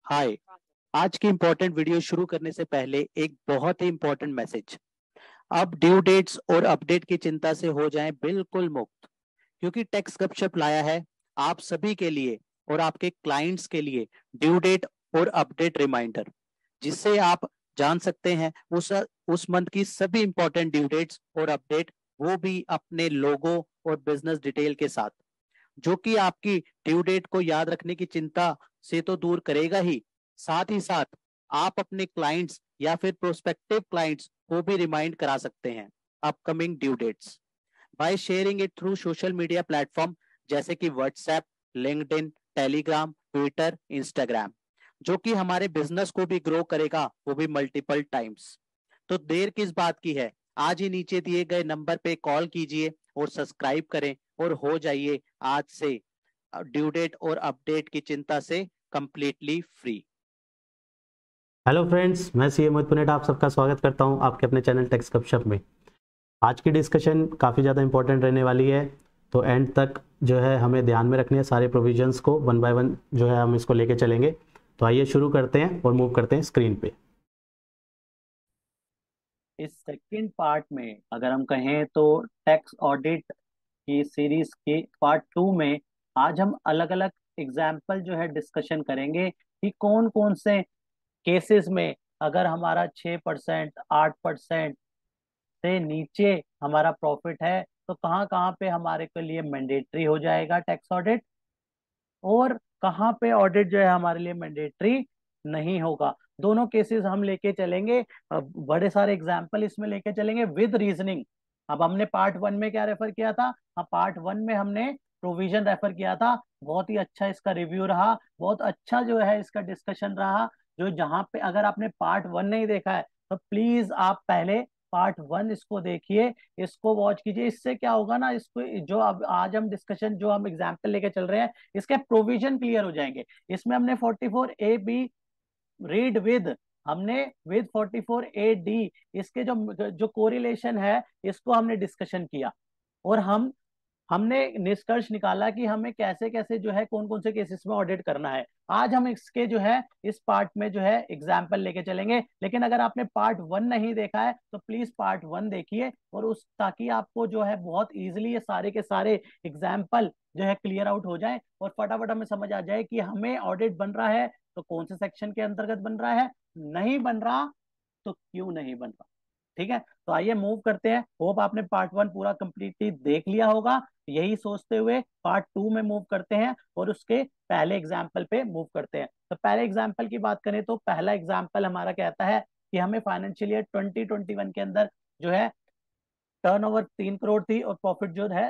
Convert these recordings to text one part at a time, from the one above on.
हाय। आज की important video शुरू करने से पहले एक बहुत ही इम्पोर्टेंट मैसेज। अब ड्यू डेट्स और अपडेट की चिंता से हो जाएं बिल्कुल मुक्त, क्योंकि टैक्स गपशप लाया है आप सभी के लिए और आपके क्लाइंट्स के लिए ड्यू डेट और अपडेट रिमाइंडर, जिससे आप जान सकते हैं उस मंथ की सभी इंपॉर्टेंट ड्यू डेट्स और अपडेट, वो भी अपने लोगो और बिजनेस डिटेल के साथ, जो कि आपकी ड्यू डेट को याद रखने की चिंता से तो दूर करेगा ही साथ आप अपने क्लाइंट्स या फिर प्रोस्पेक्टिव क्लाइंट्स को भी रिमाइंड करा सकते हैं upcoming due dates by sharing it through social media platform जैसे कि WhatsApp, LinkedIn, Telegram, Twitter, Instagram, जो कि हमारे बिजनेस को भी ग्रो करेगा, वो भी मल्टीपल टाइम्स। तो देर किस बात की है, आज ही नीचे दिए गए नंबर पे कॉल कीजिए और सब्सक्राइब करें और हो जाइए आज से ड्यू डेट और अपडेट की चिंता से कंप्लीटली फ्री। हेलो फ्रेंड्स, मैं सी मोहित पुनेट आप सबका स्वागत करता हूं आपके अपने चैनल टेक्स गपशप में। आज की डिस्कशन काफ़ी ज़्यादा इंपॉर्टेंट रहने वाली है, तो एंड तक जो है हमें ध्यान में रखनी है सारे प्रोविजंस को, वन बाय वन जो है हम इसको लेके चलेंगे। तो आइए शुरू करते हैं और मूव करते हैं स्क्रीन पे। इस सेकंड पार्ट में अगर हम कहें तो टैक्स ऑडिट की सीरीज के पार्ट 2 में आज हम अलग अलग एग्जाम्पल जो है डिस्कशन करेंगे कि कौन कौन से केसेस में अगर हमारा 6% 8% से नीचे हमारा प्रॉफिट है तो कहाँ कहाँ पे हमारे के लिए मैंडेटरी हो जाएगा टैक्स ऑडिट, और कहाँ पे ऑडिट जो है हमारे लिए मैंडेटरी नहीं होगा। दोनों केसेस हम लेके चलेंगे। बड़े सारे एग्जाम्पल इसमें लेके चलेंगे विद रीजनिंग। अब हमने पार्ट 1 में क्या रेफर किया था? हाँ, पार्ट 1 में हमने प्रोविजन रेफर किया था। बहुत ही अच्छा इसका रिव्यू रहा, बहुत अच्छा जो है इसका डिस्कशन रहा। जो जहाँ पे अगर आपने पार्ट 1 नहीं देखा है तो प्लीज आप पहले पार्ट 1 इसको देखिए, इसको वॉच कीजिए। इससे क्या होगा ना, इसको जो अब आज हम डिस्कशन जो हम एग्जाम्पल लेके चल रहे हैं इसके प्रोविजन क्लियर हो जाएंगे। इसमें हमने 44A B रीड विद, हमने विद 44A D इसके जो जो कोरिलेशन है इसको हमने डिस्कशन किया, और हमने निष्कर्ष निकाला कि हमें कैसे कैसे जो है कौन कौन से केसेस में ऑडिट करना है। आज हम इसके जो है इस पार्ट में जो है एग्जाम्पल लेके चलेंगे। लेकिन अगर आपने पार्ट 1 नहीं देखा है तो प्लीज पार्ट 1 देखिए, और उस ताकि आपको जो है बहुत इजीली ये सारे के सारे एग्जाम्पल जो है क्लियर आउट हो जाए और फटाफट हमें समझ आ जाए कि हमें ऑडिट बन रहा है तो कौन से सेक्शन के अंतर्गत बन रहा है, नहीं बन रहा तो क्यों नहीं बन रहा। ठीक है, तो आइए मूव करते हैं। होप आपने पार्ट 1 पूरा कंप्लीटली देख लिया होगा। यही सोचते हुए पार्ट 2 में मूव करते हैं और उसके पहले एग्जाम्पल पे मूव करते हैं। तो पहले एग्जाम्पल की बात करें तो पहला एग्जाम्पल हमारा कहता है कि हमें फाइनेंशियल ईयर 2021 के अंदर जो है टर्नओवर 3 करोड़ थी और प्रॉफिट जो है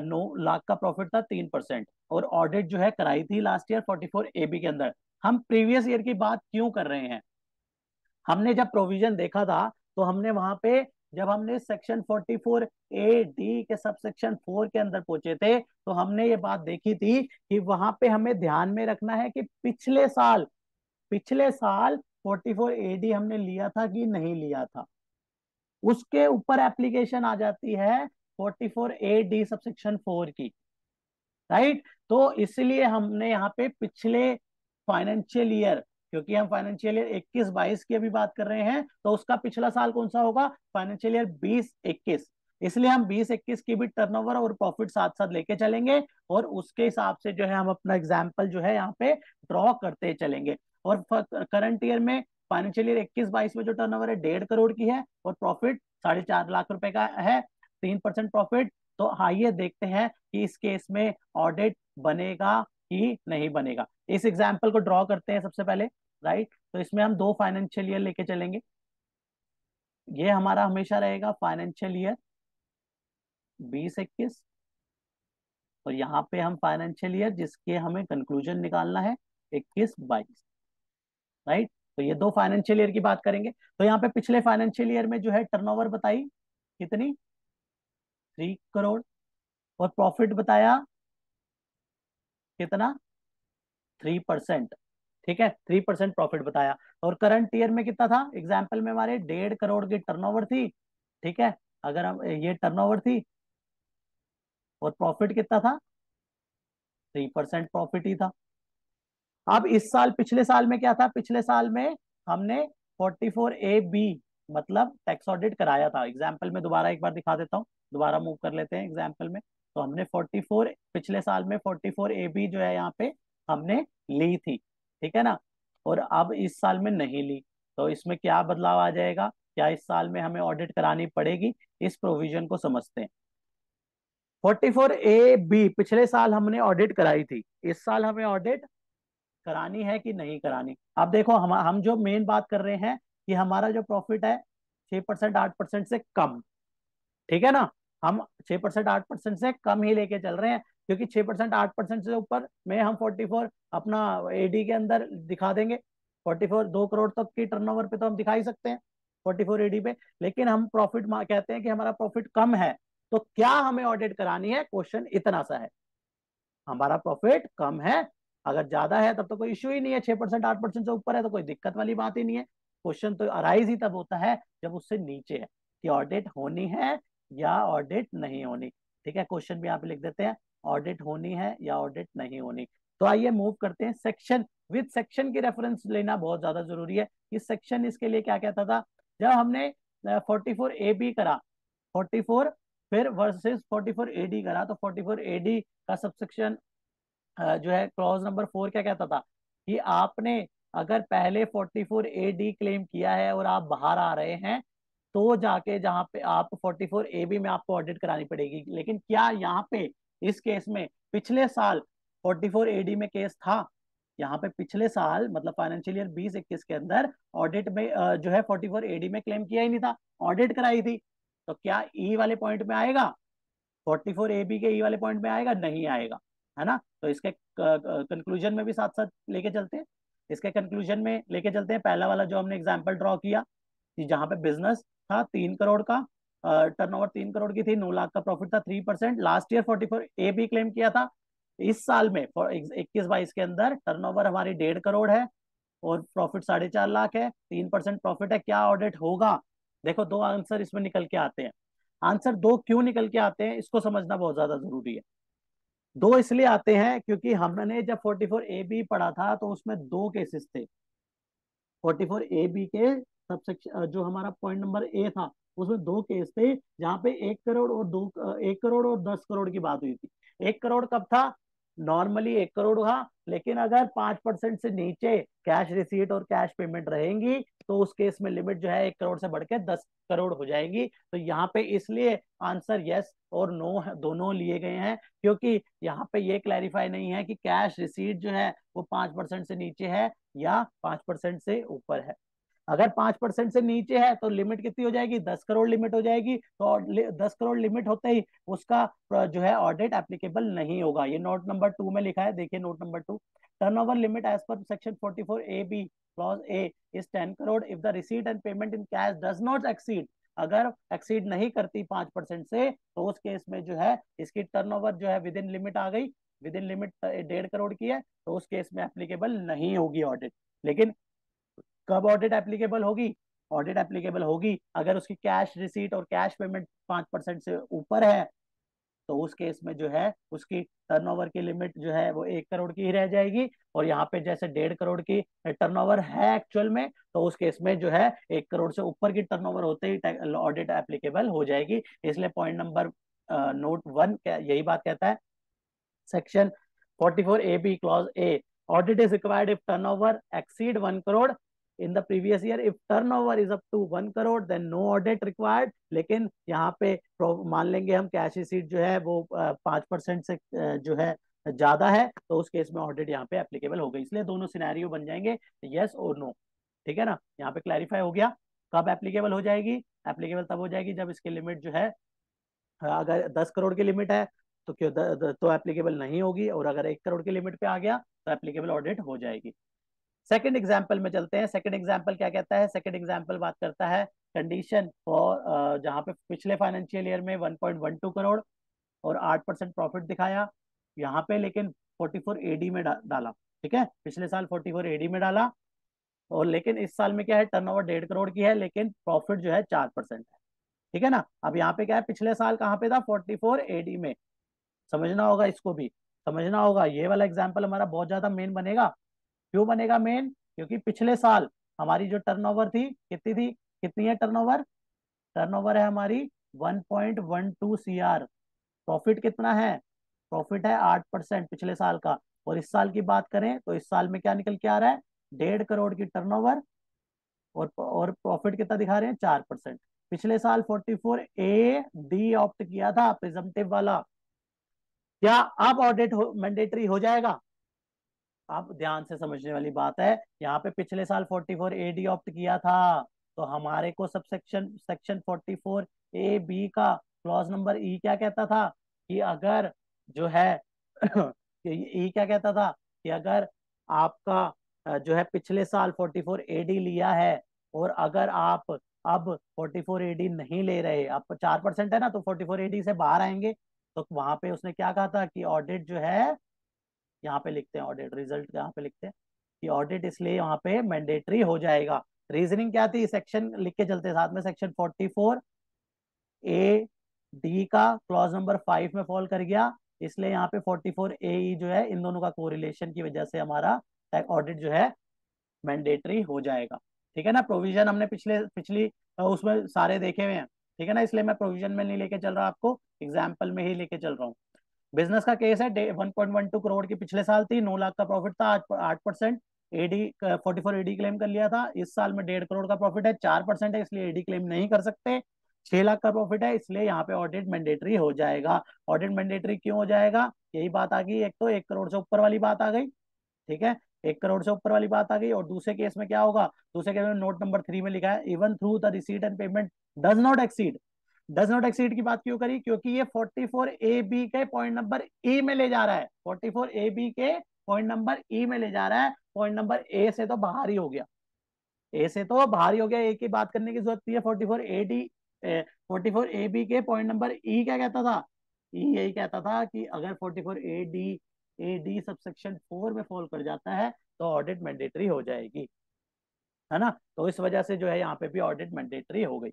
9 लाख का प्रॉफिट था 3%, और ऑडिट जो है कराई थी लास्ट ईयर 44AB के अंदर। हम प्रीवियस ईयर की बात क्यों कर रहे हैं? हमने जब प्रोविजन देखा था तो हमने वहां पे जब हमने सेक्शन 44A D के सब सेक्शन 4 के अंदर पहुंचे थे तो हमने ये बात देखी थी कि वहां पे हमें ध्यान में रखना है कि पिछले साल 44A D हमने लिया था कि नहीं लिया था, उसके ऊपर एप्लीकेशन आ जाती है 44A D सबसेक्शन 4 की। राइट, तो इसलिए हमने यहाँ पे पिछले फाइनेंशियल ईयर, क्योंकि हम फाइनेंशियल ईयर 21-22 की अभी बात कर रहे हैं तो उसका पिछला साल कौन सा होगा? Financial year 20-21। इसलिए हम 20-21 की भी टर्नओवर और प्रॉफिट साथ साथ लेके चलेंगे और उसके हिसाब से जो है हम अपना एग्जाम्पल जो है यहाँ पे ड्रॉ करते चलेंगे। और करंट ईयर में फाइनेंशियल ईयर 21-22 में जो टर्नओवर है 1.5 करोड़ की है और प्रॉफिट 4.5 लाख रुपए का है, 3% प्रॉफिट। तो आइए देखते हैं कि इस केस में ऑडिट बनेगा कि नहीं बनेगा। इस एग्जाम्पल को ड्रॉ करते हैं सबसे पहले। राइट, तो इसमें हम दो फाइनेंशियल ईयर लेके चलेंगे। ये हमारा हमेशा रहेगा फाइनेंशियल ईयर 20-21, और यहाँ पे हम फाइनेंशियल ईयर जिसके हमें कंक्लूजन निकालना है 21-22। राइट, तो ये दो फाइनेंशियल ईयर की बात करेंगे। तो यहाँ पे पिछले फाइनेंशियल ईयर में जो है टर्नओवर बताई कितनी? 3 करोड़, और प्रॉफिट बताया कितना? 3%। ठीक है, 3% प्रॉफिट बताया। और करंट ईयर में कितना था? एग्जाम्पल में हमारे 1.5 करोड़ की टर्नओवर थी। ठीक है, अगर हम ये टर्नओवर थी और प्रॉफिट कितना था? 3% प्रॉफिट ही था। अब इस साल, पिछले साल में क्या था, पिछले साल में हमने 44A-B मतलब टैक्स ऑडिट कराया था। एग्जाम्पल में दोबारा एक बार दिखा देता हूँ, दोबारा मूव कर लेते हैं एग्जाम्पल में। तो हमने 44, पिछले साल में 44A-B जो है यहाँ पे हमने ली थी, ठीक है ना, और अब इस साल में नहीं ली। तो इसमें क्या बदलाव आ जाएगा, क्या इस साल में हमें ऑडिट करानी पड़ेगी, इस प्रोविजन को समझते हैं। 44A-B पिछले साल हमने ऑडिट कराई थी, इस साल हमें ऑडिट करानी है कि नहीं करानी। अब देखो, हम जो मेन बात कर रहे हैं कि हमारा जो प्रॉफिट है 6% 8% से कम, ठीक है ना, हम 6% 8% से कम ही लेके चल रहे हैं, क्योंकि 6% 8% से ऊपर में हम 44 अपना एडी के अंदर दिखा देंगे। 44 2 करोड़ तक की टर्नओवर पे तो हम दिखा ही सकते हैं 44 एडी पे। लेकिन हम प्रॉफिट कहते हैं कि हमारा प्रॉफिट कम है, तो क्या हमें ऑडिट करानी है, क्वेश्चन इतना सा है। हमारा प्रॉफिट कम है, अगर ज्यादा है तब तो कोई इश्यू ही नहीं है, 6% 8% से ऊपर है तो कोई दिक्कत वाली बात ही नहीं है। क्वेश्चन तो अराइज ही तब होता है जब उससे नीचे है, कि ऑडिट होनी है या ऑडिट नहीं होनी। ठीक है, क्वेश्चन भी यहाँ पे लिख देते हैं, ऑडिट होनी है या ऑडिट नहीं होनी। तो आइए मूव करते हैं सेक्शन। विद सेक्शन की रेफरेंस लेना बहुत ज्यादा जरूरी है कि सेक्शन इसके लिए क्या कहता था। जब हमने 44A-B करा, 44 फिर वर्सेस 44A-D करा, तो 44A-D का सबसेक्शन जो है क्लॉज नंबर 4 क्या कहता था कि आपने अगर पहले 44A-D क्लेम किया है और आप बाहर आ रहे हैं, तो जाके जहां पे आप 44A-B में आपको ऑडिट करानी पड़ेगी। लेकिन क्या यहाँ पे इस केस में पिछले साल 44A-D में केस था, यहाँ पे पिछले साल मतलब फाइनेंशियल ईयर 2021 के अंदर ऑडिट में जो है 44A-D में क्लेम किया ही नहीं था, ऑडिट कराई थी। तो क्या ई वाले पॉइंट में आएगा, 44A-B के ई वाले पॉइंट में आएगा, नहीं आएगा, है ना। तो इसके कंक्लूजन में भी साथ साथ लेके चलते हैं, इसके कंक्लूजन में लेके चलते हैं। पहला वाला जो हमने एग्जांपल ड्रॉ किया कि जहां पे बिजनेस था 3 करोड़ का, टर्नओवर 3 करोड़ की थी, 9 लाख का प्रॉफिट था, 3%। लास्ट ईयर 44A-B क्लेम किया था। इस साल में 21-22 के अंदर टर्नओवर हमारी 1.5 करोड़ है और प्रॉफिट 4.5 लाख है, 3% प्रॉफिट है, क्या ऑडिट होगा। देखो, दो आंसर इसमें निकल के आते हैं। आंसर दो क्यों निकल के आते हैं, इसको समझना बहुत ज्यादा जरूरी है। दो इसलिए आते हैं क्योंकि हमने जब 44A-B पढ़ा था तो उसमें दो केसेस थे। 44A-B के सबसेक्शन जो हमारा पॉइंट नंबर ए था, उसमें दो केस थे जहां पे 1 करोड़ और 1 करोड़ और 10 करोड़ की बात हुई थी। 1 करोड़ कब था, नॉर्मली 1 करोड़ था, लेकिन अगर 5% से नीचे कैश रिसीट और कैश पेमेंट रहेंगी तो उस केस में लिमिट जो है 1 करोड़ से बढ़ के 10 करोड़ हो जाएगी। तो यहाँ पे इसलिए आंसर यस और नो दोनों लिए गए हैं, क्योंकि यहाँ पे ये क्लैरिफाई नहीं है कि कैश रिसीट जो है वो 5% से नीचे है या 5% से ऊपर है। अगर 5% से नीचे है तो लिमिट कितनी हो जाएगी, 10 करोड़ लिमिट हो जाएगी। तो 10 करोड़ लिमिट होते ही उसका जो है ऑडिट एप्लीकेबल नहीं होगा। ये नोट नंबर 2 में लिखा है, देखिए note number 2, turnover limit as per section 44A-B clause A is 10 crore if the receipt and payment in cash does not exceed. अगर एक्सीड नहीं करती 5% से, तो उस केस में जो है इसकी टर्नओवर जो है विद इन लिमिट आ गई, विद इन लिमिट 1.5 करोड़ की है, तो उस केस में एप्लीकेबल नहीं होगी ऑडिट। लेकिन कब ऑडिट एप्लीकेबल होगी, ऑडिट एप्लीकेबल होगी अगर उसकी कैश रिसीट और कैश पेमेंट 5% से ऊपर है, तो उस केस में जो है उसकी टर्नओवर की लिमिट जो है वो 1 करोड़ की ही रह जाएगी। और यहाँ पे जैसे 1.5 करोड़ की टर्नओवर है एक्चुअल में, तो उस केस में जो है 1 करोड़ से ऊपर की टर्नओवर होते ही ऑडिट एप्लीकेबल हो जाएगी। इसलिए पॉइंट नंबर नोट 1 यही बात कहता है, section 44A-B clause A, audit is required if turnover exceed 1 crore in the previous year. If turnover is up to 1 crore then no audit required. लेकिन यहाँ पे मान लेंगे हम कैश रिसीट जो है वो 5% से जो है ज्यादा है, तो उस केस में ऑडिट यहाँ पे एप्लीकेबल हो गई। इसलिए दोनों सिनेरियो बन जाएंगे यस और नो। ठीक है ना, यहाँ पे क्लैरिफाई हो गया। कब एप्लीकेबल हो जाएगी, एप्लीकेबल तब हो जाएगी जब इसकी लिमिट जो है, अगर 10 करोड़ की लिमिट है तो क्यों तो एप्लीकेबल नहीं होगी, और अगर 1 करोड़ की लिमिट पे आ गया तो एप्लीकेबल ऑडिट हो जाएगी। सेकंड एग्जाम्पल में चलते हैं। सेकंड एग्जाम्पल क्या कहता है, सेकंड एग्जाम्पल बात करता है कंडीशन फॉर जहां पे पिछले फाइनेंशियल ईयर में 1.12 करोड़ और 8% प्रॉफिट दिखाया, यहाँ पे लेकिन 44A-D में डाला। ठीक है, पिछले साल 44A-D में डाला, और लेकिन इस साल में क्या है, टर्नओवर 1.5 करोड़ की है लेकिन प्रॉफिट जो है 4% है। ठीक है ना, अब यहाँ पे क्या है, पिछले साल कहाँ पे था, 44A-D में। समझना होगा, इसको भी समझना होगा, ये वाला एग्जाम्पल हमारा बहुत ज्यादा मेन बनेगा। क्यों बनेगा मेन? क्योंकि पिछले साल हमारी जो टर्नओवर थी कितनी थी, कितनी है टर्नओवर? टर्नओवर है हमारी 1.12 CR। प्रॉफिट कितना है? प्रॉफिट है 8% पिछले साल का। और इस साल की बात करें तो इस साल में क्या निकल के आ रहा है? 1.5 करोड़ की टर्नओवर, और प्रॉफिट कितना दिखा रहे हैं? 4%। पिछले साल 44A-D ऑप्ट किया था प्रिजम्पटिव वाला, क्या अब ऑडिट मैंडेटरी हो जाएगा? आप ध्यान से समझने वाली बात है, यहाँ पे पिछले साल 44A-D ऑप्ट किया था, तो हमारे को सब सेक्शन 44A-B का क्लॉज नंबर ई क्या कहता था कि अगर जो है ई क्या कहता था कि अगर आपका जो है पिछले साल 44A-D लिया है, और अगर आप अब 44A-D नहीं ले रहे, आप 4% है ना, तो 44A-D से बाहर आएंगे, तो वहां पे उसने क्या कहा था कि ऑडिट जो है, यहाँ पे लिखते हैं ऑडिट रिजल्ट, यहाँ पे लिखते हैं कि ऑडिट इसलिए यहाँ पे मैंडेटरी हो जाएगा। रीजनिंग क्या थी? सेक्शन लिख के चलते साथ में, सेक्शन 44A-D का क्लॉज नंबर 5 में फॉल कर गया, इसलिए यहाँ पे 44AE जो है, इन दोनों का कोरिलेशन की वजह से हमारा ऑडिट जो है मैंडेटरी हो जाएगा। ठीक है ना? प्रोविजन हमने पिछले पिछली उसमें सारे देखे हुए हैं, ठीक है ना, इसलिए मैं प्रोविजन में नहीं लेके चल रहा, आपको एग्जाम्पल में ही लेके चल रहा हूँ। बिजनेस का केस है, 1.12 करोड़ की पिछले साल थी, 9 लाख का प्रॉफिट था, 8%। एडी 44 AD क्लेम कर लिया था, इस साल में 1.5 करोड़ का प्रॉफिट है, 4% है, इसलिए एडी क्लेम नहीं कर सकते। 6 लाख का प्रॉफिट है, इसलिए यहाँ पे ऑडिट मैंडेटरी हो जाएगा। ऑडिट मैंडेटरी क्यों हो जाएगा? यही बात आ गई, एक तो 1 करोड़ से ऊपर वाली बात आ गई, ठीक है, 1 करोड़ से ऊपर वाली बात आ गई। और दूसरे केस में क्या होगा? दूसरे केस में नोट नंबर 3 में लिखा है, even through the receipt and payment does not exceed. Does not exceed की बात क्यों करी? क्योंकि ये 44A-B के पॉइंट नंबर ई में ले जा रहा है, 44A-B के पॉइंट नंबर ई में ले जा रहा है, पॉइंट नंबर ए से तो बाहर ही हो गया, ए से तो बाहर ही हो गया, ए की बात करने की जरूरत नहीं है। 44A के पॉइंट नंबर ई क्या कहता था? ई यही कहता था कि अगर 44A सबसेक्शन 4 में फॉल कर जाता है तो ऑडिट मैंडेटरी हो जाएगी, है ना? तो इस वजह से जो है यहाँ पे भी ऑडिट मैंडेटरी हो गई।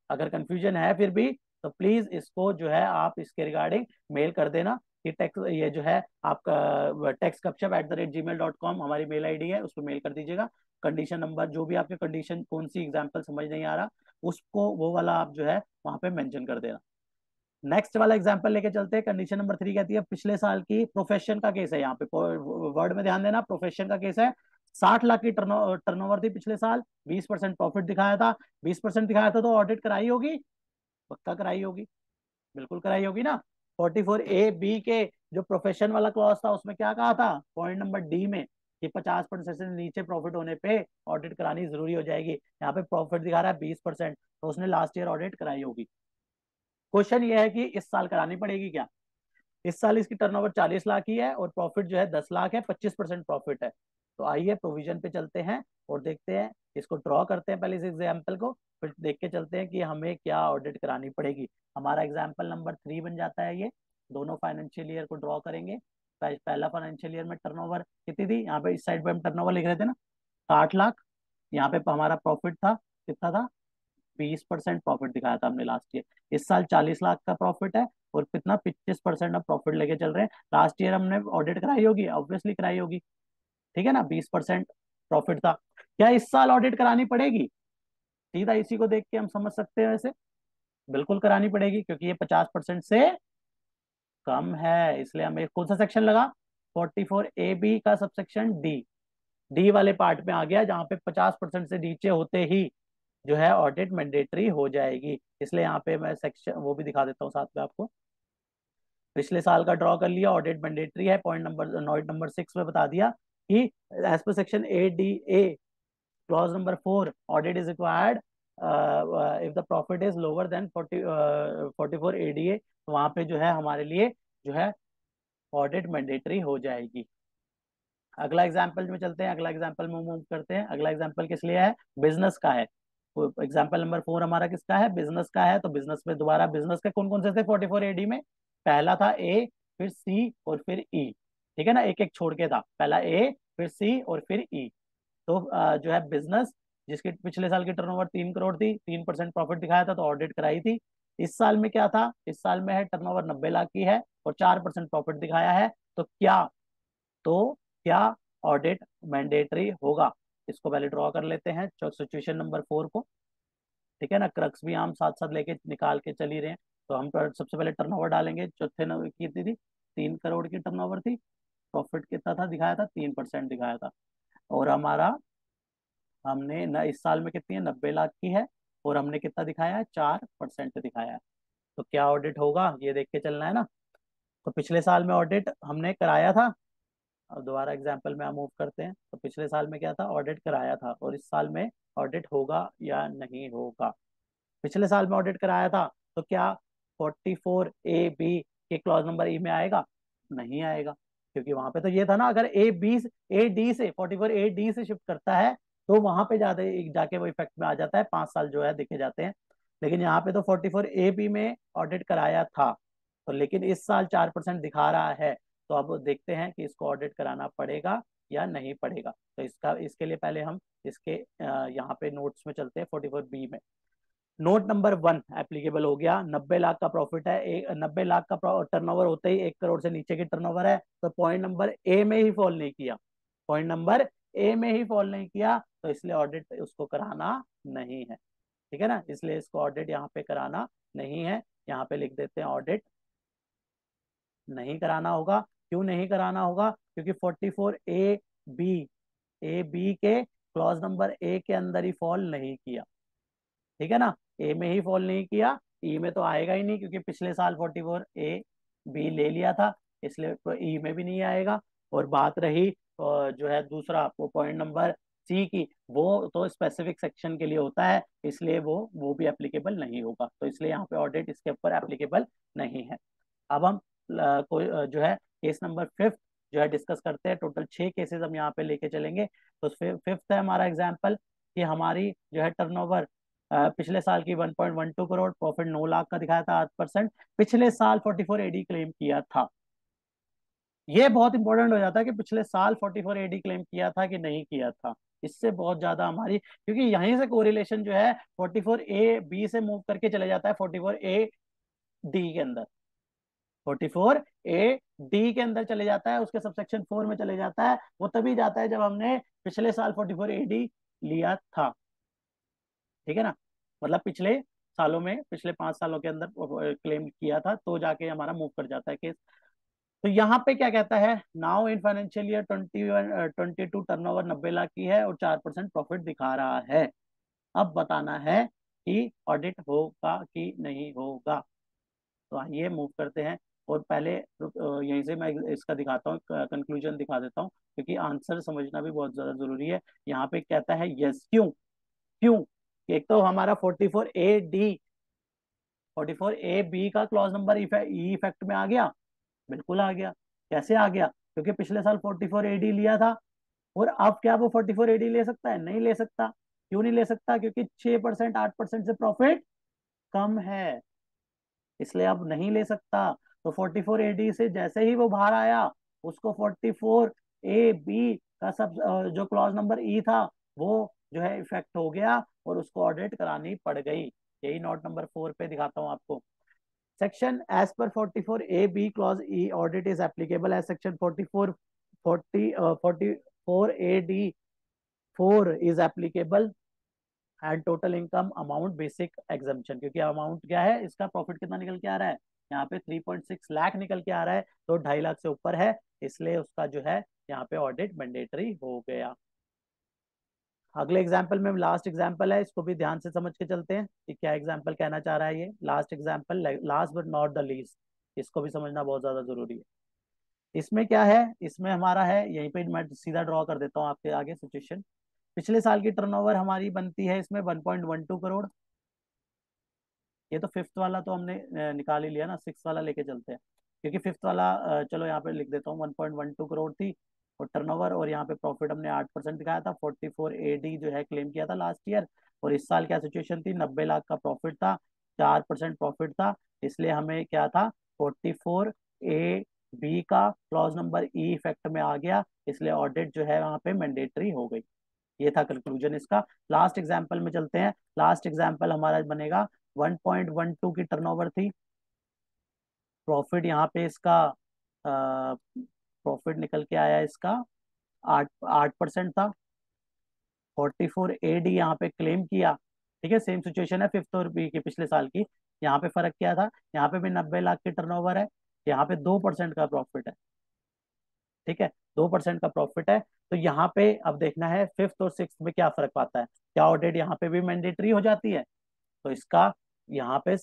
अगर कंफ्यूजन है फिर भी, तो प्लीज इसको जो है आप इसके रिगार्डिंग मेल कर देना कि टेक्स ये जो है आपका textgupshup@gmail.com हमारी मेल आईडी है, उस पर मेल कर दीजिएगा। कंडीशन नंबर जो भी आपके कंडीशन, कौन सी एग्जांपल समझ नहीं आ रहा, उसको वो वाला आप जो है वहां पे मेंशन कर देना। नेक्स्ट वाला एग्जांपल लेके चलते हैं। कंडीशन नंबर 3 कहती है पिछले साल की प्रोफेशन का केस है, यहाँ पे वर्ड में ध्यान देना, प्रोफेशन का केस है। 60 लाख की टर्नओवर थी पिछले साल, 20% प्रॉफिट दिखाया था। 20% दिखाया था तो ऑडिट कराई होगी, पक्का कराई होगी, बिल्कुल कराई होगी ना। 44A-B के जो प्रोफेशन वाला क्लॉज था उसमें क्या कहा था पॉइंट नंबर डी में कि 50% से नीचे प्रॉफिट होने पे ऑडिट करानी जरूरी हो जाएगी। यहाँ पे प्रॉफिट दिखा रहा है 20%, तो उसने लास्ट ईयर ऑडिट कराई होगी। क्वेश्चन ये है कि इस साल करानी पड़ेगी क्या? इस साल इसकी टर्नओवर 40 लाख ही है और प्रॉफिट जो है 10 लाख है, 25% प्रॉफिट है। तो आइए प्रोविजन पे चलते हैं और देखते हैं, इसको ड्रॉ करते हैं पहले इस एग्जाम्पल को, फिर देख के चलते हैं कि हमें क्या ऑडिट करानी पड़ेगी। हमारा एग्जाम्पल नंबर 3 बन जाता है ये। दोनों फाइनेंशियल ईयर को ड्रॉ करेंगे। पहला फाइनेंशियल ईयर में टर्नओवर कितनी थी? यहाँ पे इस साइड पे हम टर्नओवर लिख रहे थे ना, 60 लाख। यहाँ पे हमारा प्रॉफिट था, कितना था? 20% प्रॉफिट दिखाया था हमने लास्ट ईयर। इस साल 40 लाख का प्रॉफिट है और कितना 25% of प्रॉफिट लेके चल रहे हैं। लास्ट ईयर हमने ऑडिट कराई होगी, ऑब्वियसली कराई होगी, ठीक है ना, 20% प्रॉफिट था। क्या इस साल ऑडिट करानी पड़ेगी? सीधा इसी को देख के हम समझ सकते हैं, वैसे बिल्कुल करानी पड़ेगी क्योंकि ये 50% से कम है, इसलिए हमें कौन सा सेक्शन लगा? 44A-B का सबसेक्शन डी, डी वाले पार्ट में आ गया जहां पे 50% से नीचे होते ही जो है ऑडिट मैंडेटरी हो जाएगी। इसलिए यहाँ पे मैं सेक्शन वो भी दिखा देता हूँ साथ में आपको। पिछले साल का ड्रॉ कर लिया, ऑडिट मैंडेटरी है, पॉइंट नंबर 6 में बता दिया कि as per section A-D-A clause number 4 audit is required if the profit is lower than 44A-D-A, तो वहां पे जो है हमारे लिए जो है ऑडिट मैंडेटरी हो जाएगी। अगला एग्जाम्पल में चलते हैं, अगला एग्जाम्पल में मूव करते हैं। अगला एग्जाम्पल किस लिए है? बिजनेस का है। एग्जाम्पल नंबर 4 हमारा किसका है? बिजनेस का है। तो बिजनेस में दोबारा बिजनेस के कौन कौन से थे 44A-D में? पहला था ए, फिर सी और फिर ई, ठीक है ना, एक एक छोड़ के था, पहला ए फिर सी और फिर ई। तो जो है बिजनेस जिसकी पिछले साल की टर्नओवर 3 करोड़ थी, 3% प्रॉफिट दिखाया था तो ऑडिट कराई थी। इस साल में क्या था? इस साल में है टर्नओवर 90 लाख की है और 4% प्रॉफिट दिखाया है। तो क्या ऑडिट मैंडेटरी होगा। इसको पहले ड्रॉ कर लेते हैं सिचुएशन नंबर 4 को, ठीक है ना। क्रक्स भी हम साथ साथ लेके निकाल के चल ही रहे हैं। तो हम सबसे पहले टर्नओवर डालेंगे। चौथे नंबर की कितनी थी, 3 करोड़ की टर्नओवर थी। प्रॉफिट कितना था दिखाया था, 3% दिखाया था। और हमारा हमने न इस साल में कितनी है, 90 लाख की है। और हमने कितना दिखाया है, 4% दिखाया है। तो क्या ऑडिट होगा ये देख के चलना है ना। तो पिछले साल में ऑडिट हमने कराया था। अब दोबारा एग्जाम्पल में हम मूव करते हैं। तो पिछले साल में क्या था, ऑडिट कराया था। और इस साल में ऑडिट होगा या नहीं होगा। पिछले साल में ऑडिट कराया था तो क्या 44A B के क्लॉज नंबर ई में आएगा, नहीं आएगा। क्योंकि वहां पे तो ये था ना, अगर A D से 44A D से शिफ्ट करता है तो वहां पे ज्यादा जाके वो इफेक्ट में आ जाता है, 5 साल जो है देखे जाते हैं। लेकिन यहाँ पे तो 44A B में ऑडिट कराया था। तो लेकिन इस साल 4% दिखा रहा है। तो अब देखते हैं कि इसको ऑडिट कराना पड़ेगा या नहीं पड़ेगा। तो इसके लिए पहले हम इसके यहाँ पे नोट्स में चलते हैं 44B में। नोट नंबर 1 एप्लीकेबल हो गया। 90 लाख का प्रॉफिट है, 90 लाख का टर्नओवर होते ही 1 करोड़ से नीचे की टर्नओवर है। तो पॉइंट नंबर ए में ही फॉल नहीं किया, पॉइंट नंबर ए में ही फॉल नहीं किया, तो इसलिए ऑडिट उसको कराना नहीं है, ठीक है ना। इसलिए इसको ऑडिट यहाँ पे कराना नहीं है। यहाँ पे लिख देते हैं ऑडिट नहीं कराना होगा। क्यों नहीं कराना होगा, क्योंकि 44A B के क्लॉज नंबर ए के अंदर ही फॉल नहीं किया, ठीक है ना। ए में ही फॉल नहीं किया, ई में तो आएगा ही नहीं, क्योंकि पिछले साल 44A B ले लिया था, इसलिए तो ई में भी नहीं आएगा। और बात रही जो है दूसरा वो पॉइंट नंबर सी की, वो तो स्पेसिफिक सेक्शन के लिए होता है, इसलिए वो भी एप्लीकेबल नहीं होगा। तो इसलिए यहाँ पे ऑडिट इसके ऊपर एप्लीकेबल नहीं है। अब हम जो है केस नंबर 5 जो है डिस्कस करते हैं। टोटल 6 केसेस हम यहाँ पे लेके चलेंगे। तो 5th है हमारा एग्जाम्पल कि हमारी जो है टर्नओवर पिछले साल की 1.12 करोड़, प्रॉफिट 9 लाख का दिखाया था, 8%। पिछले साल 44A D क्लेम किया था। ये बहुत इंपॉर्टेंट हो जाता है कि पिछले साल 44A D क्लेम किया था कि नहीं किया था। इससे बहुत ज्यादा हमारी, क्योंकि यहीं से कोरिलेशन जो है 44A B से मूव करके चले जाता है 44A D के अंदर, 44A D के अंदर चले जाता है, उसके सबसेक्शन 4 में चले जाता है। वो तभी जाता है जब हमने पिछले साल 44A D लिया था, ठीक है ना। मतलब पिछले सालों में, पिछले 5 सालों के अंदर क्लेम किया था, तो जाके हमारा मूव कर जाता है केस। तो यहाँ पे क्या कहता है, now in financial year 22 turnover 90 lakh की है और 4% प्रॉफिट दिखा रहा है। अब बताना है कि ऑडिट होगा कि नहीं होगा। तो आइए मूव करते हैं। और पहले यहीं से मैं इसका दिखाता हूँ, कंक्लूजन दिखा देता हूँ, क्योंकि आंसर समझना भी बहुत ज्यादा जरूरी है। यहाँ पे कहता है यस, क्यों क्यों। एक तो हमारा 44A B का क्लॉज नंबर ई इफेक्ट में आ गया, बिल्कुल आ गया। कैसे आ गया, क्योंकि पिछले साल 44A D लिया था। और अब क्या वो 44A D ले सकता है, नहीं ले सकता। क्यों नहीं ले सकता, क्योंकि 6% 8% से प्रॉफिट कम है, इसलिए अब नहीं ले सकता। तो 44A D से जैसे ही वो बाहर आया, उसको 44A B का सब जो क्लॉज नंबर ई था वो जो है इफेक्ट हो गया और उसको ऑडिट करानी पड़ गई। यही नोट नंबर 4 पे दिखाता हूँ आपको। Section as per 44A B clause E audit is applicable as section 44A D 4 is applicable and total income amount basic exemption. क्योंकि अमाउंट क्या है, इसका प्रॉफिट कितना निकल के आ रहा है, यहाँ पे 3.6 लाख निकल के आ रहा है, तो 2.5 लाख से ऊपर है, इसलिए उसका जो है यहाँ पे ऑडिट मैंडेटरी हो गया। अगले एग्जाम्पल में लास्ट एग्जाम्पल है, इसको भी ध्यान से समझ के चलते हैं कि क्या एग्जाम्पल कहना चाह रहा है ये। Last example, last but not the least, इसको भी समझना बहुत ज्यादा जरूरी है। इसमें क्या है, इसमें हमारा है, यहीं पे मैं सीधा ड्रॉ कर देता हूँ आपके आगे सिचुएशन। पिछले साल की टर्नओवर हमारी बनती है इसमें 1.12 करोड़। ये तो 5th वाला तो हमने निकाल ही लिया ना, 6th वाला लेके चलते हैं। क्योंकि 5th वाला चलो यहाँ पे लिख देता हूँ, 1.12 करोड़ थी और टर्नओवर, और यहाँ पे प्रॉफिट हमने 8% दिखाया था। 44A D जो है क्लेम किया था लास्ट ईयर। और इस साल क्या सिचुएशन थी, 90 लाख का प्रॉफिट था, 4% प्रॉफिट था, इसलिए हमें क्या था, 44A B का क्लॉज नंबर ई इफेक्ट में आ गया, इसलिए ऑडिट जो है वहां पे मैंडेटरी हो गई। ये था कंक्लूजन इसका। लास्ट एग्जाम्पल में चलते हैं। लास्ट एग्जाम्पल हमारा बनेगा 1.12 की टर्नओवर थी। प्रॉफिट यहाँ पे इसका प्रॉफिट निकल के आया इसका 8% था। 44 AD यहाँ पे क्लेम किया, ठीक है, सेम सिचुएशन है फिफ्थ और बी की पिछले साल की। यहाँ पे फर्क क्या था, यहाँ पे भी 90 लाख की टर्नओवर है, यहाँ पे 2% का प्रॉफिट है, ठीक है, 2% का प्रॉफिट है। तो यहाँ पे अब देखना है फिफ्थ और सिक्स में क्या फर्क पाता है, क्या ऑडिट यहाँ पे भी मैंडेटरी हो जाती है। तो इसका यहाँ पे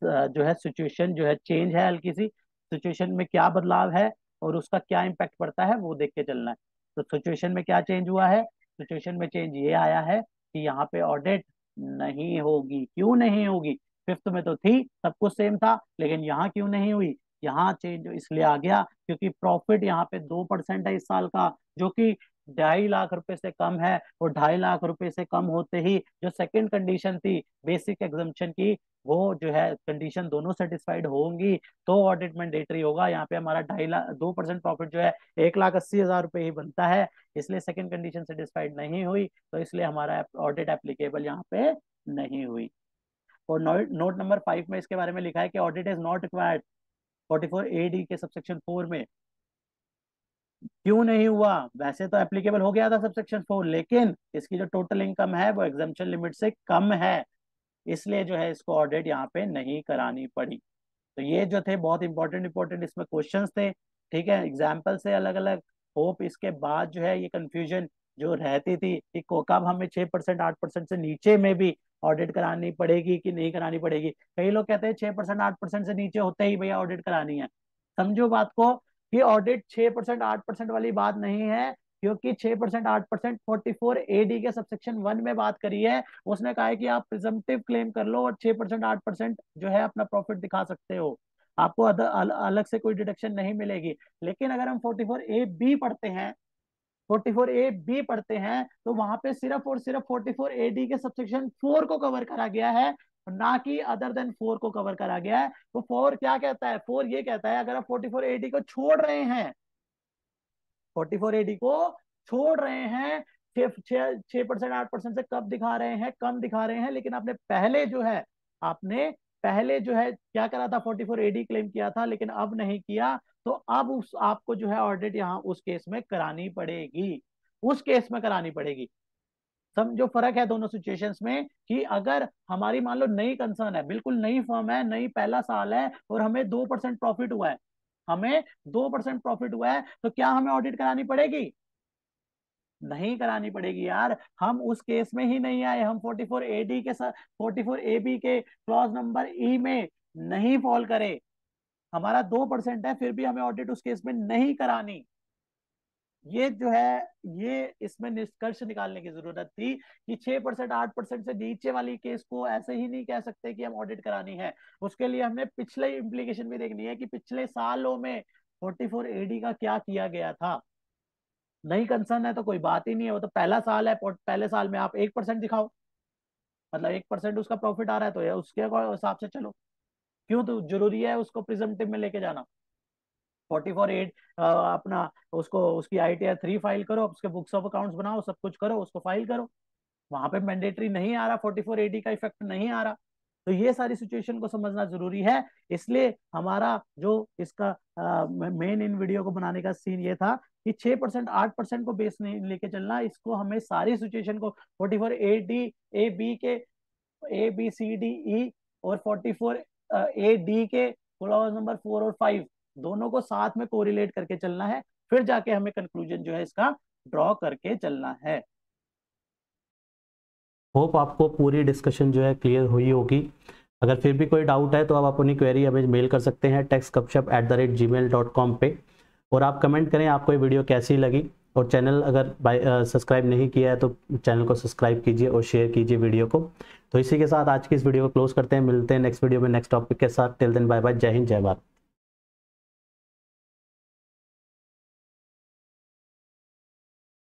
जो है सिचुएशन जो है चेंज है, हल्की सी सिचुएशन में क्या बदलाव है और उसका क्या इम्पैक्ट पड़ता है वो देख के चलना है। तो सिचुएशन में क्या चेंज हुआ है, सिचुएशन में चेंज ये आया है कि यहाँ पे ऑडिट नहीं होगी। क्यों नहीं होगी, फिफ्थ में तो थी, सब कुछ सेम था, लेकिन यहाँ क्यों नहीं हुई, यहाँ चेंज इसलिए आ गया क्योंकि प्रॉफिट यहाँ पे 2% है इस साल का, जो कि 2.5 लाख रुपए से कम है। और 2.5 लाख रुपए से कम होते ही जो सेकंड कंडीशन थी बेसिक एग्जम्पशन की, वो जो है कंडीशन दोनों सेटिस्फाइड होंगी तो ऑडिट मैंडेटरी होगा। यहाँ पे हमारा 2.5 लाख 2% प्रॉफिट जो है 1,80,000 रुपए ही बनता है, इसलिए सेकंड कंडीशन सेटिस्फाइड नहीं हुई, तो इसलिए हमारा ऑडिट एप्लीकेबल यहाँ पे नहीं हुई। और नोट नंबर 5 में इसके बारे में लिखा है कि audit is not required 44 AD के सबसेक्शन 4 में। क्यों नहीं हुआ, वैसे तो एप्लीकेबल हो गया था सबसेक्शन 4, लेकिन इसकी जो टोटल इनकम है वो एग्जाम्पशन लिमिट से कम है, इसलिए जो है इसको ऑडिट यहाँ पे नहीं करानी पड़ी। तो ये जो थे बहुत इंपॉर्टेंट इंपॉर्टेंट इसमें क्वेश्चंस थे, ठीक है, एग्जाम्पल से अलग अलग। होप इसके बाद जो है ये कंफ्यूजन जो रहती थी कि कब हमें 6% 8% से नीचे में भी ऑडिट करानी पड़ेगी कि नहीं करानी पड़ेगी। कई लोग कहते हैं 6% 8% से नीचे होते ही भैया ऑडिट करानी है। समझो बात को कि ऑडिट 6% 8% वाली बात नहीं है, क्योंकि 6% 8% 44 AD के सबसेक्शन 1 में बात करी है। उसने कहा है कि आप प्रिजम्पटिव क्लेम कर लो और 6% 8% जो है अपना प्रॉफिट दिखा सकते हो, आपको अलग से कोई डिडक्शन नहीं मिलेगी। लेकिन अगर हम 44 AB पढ़ते हैं, 44 AB पढ़ते हैं, तो वहां पे सिर्फ और सिर्फ 44 AD के सबसेक्शन 4 को कवर करा गया है, ना कि अदर देन 4 को कवर करा गया है। तो 4 क्या कहता है, 4 ये कहता है अगर आप 44 AD को छोड़ रहे हैं, 44 AD को छोड़ रहे हैं, 6% 8% से कब दिखा रहे हैं, कम दिखा रहे हैं, लेकिन आपने पहले जो है क्या करा था, 44 AD क्लेम किया था, लेकिन अब नहीं किया, तो अब उस आपको जो है ऑडिट यहाँ उस केस में करानी पड़ेगी, उस केस में करानी पड़ेगी। समझो फर्क है दोनों सिचुएशंस में कि अगर हमारी मान लो नई कंसर्न है, बिल्कुल नई फर्म है, नई पहला साल है और हमें 2% प्रॉफिट हुआ है, हमें 2% प्रॉफिट हुआ है, तो क्या हमें ऑडिट करानी पड़ेगी, नहीं करानी पड़ेगी यार। हम उस केस में ही नहीं आए, हम 44 AD के साथ 44 AB के क्लॉज नंबर ई में नहीं फॉल करे, हमारा 2% है, फिर भी हमें ऑडिट उस केस में नहीं करानी। ये जो है ये इसमें निष्कर्ष निकालने की जरूरत थी कि 6% 8% से नीचे वाली केस को ऐसे ही नहीं कह सकते कि हम ऑडिट करानी है। उसके लिए हमने पिछले इम्प्लीकेशन भी देखनी है कि पिछले सालों में 44 AD का क्या किया गया था। नई कंसर्न है तो कोई बात ही नहीं है, वो तो पहला साल है, पहले साल में आप 1% दिखाओ, मतलब 1% उसका प्रॉफिट आ रहा है तो उसके हिसाब से चलो। क्यों, तो जरूरी है उसको प्रिजम्पटिव में लेके जाना। 44 अपना उसको उसकी ITR 3 फाइल करो, उसके बुक्स ऑफ अकाउंट्स बनाओ, सब कुछ करो, उसको फाइल करो, वहां पे मैंडेटरी नहीं आ रहा, 44 AD का इफेक्ट नहीं आ रहा। तो ये सारी सिचुएशन को समझना जरूरी है। इसलिए हमारा जो इसका मेन इन वीडियो को बनाने का सीन ये था कि 6% 8% को बेस नहीं लेके चलना, इसको हमें सारी सिचुएशन को 44 AD AB के ABCDE और 44 AD के क्लॉज नंबर 4 और 5 दोनों को साथ में कोरिलेट करके चलना है, फिर जाके हमें कंक्लूजन जो है इसका ड्रॉ करके चलना है। होप आपको पूरी डिस्कशन जो है क्लियर हुई होगी। अगर फिर भी कोई डाउट है तो आप अपनी क्वेरी हमें मेल कर सकते हैं techsgupshup@gmail.com पे, और आप कमेंट करें आपको ये वीडियो कैसी लगी। और चैनल अगर सब्सक्राइब नहीं किया है तो चैनल को सब्सक्राइब कीजिए और शेयर कीजिए वीडियो को। तो इसी के साथ आज की इस वीडियो को क्लोज करते हैं, मिलते हैं नेक्स्ट वीडियो में नेक्स्ट टॉपिक के साथ। टिल देन बाय बाय, जय हिंद जय भारत।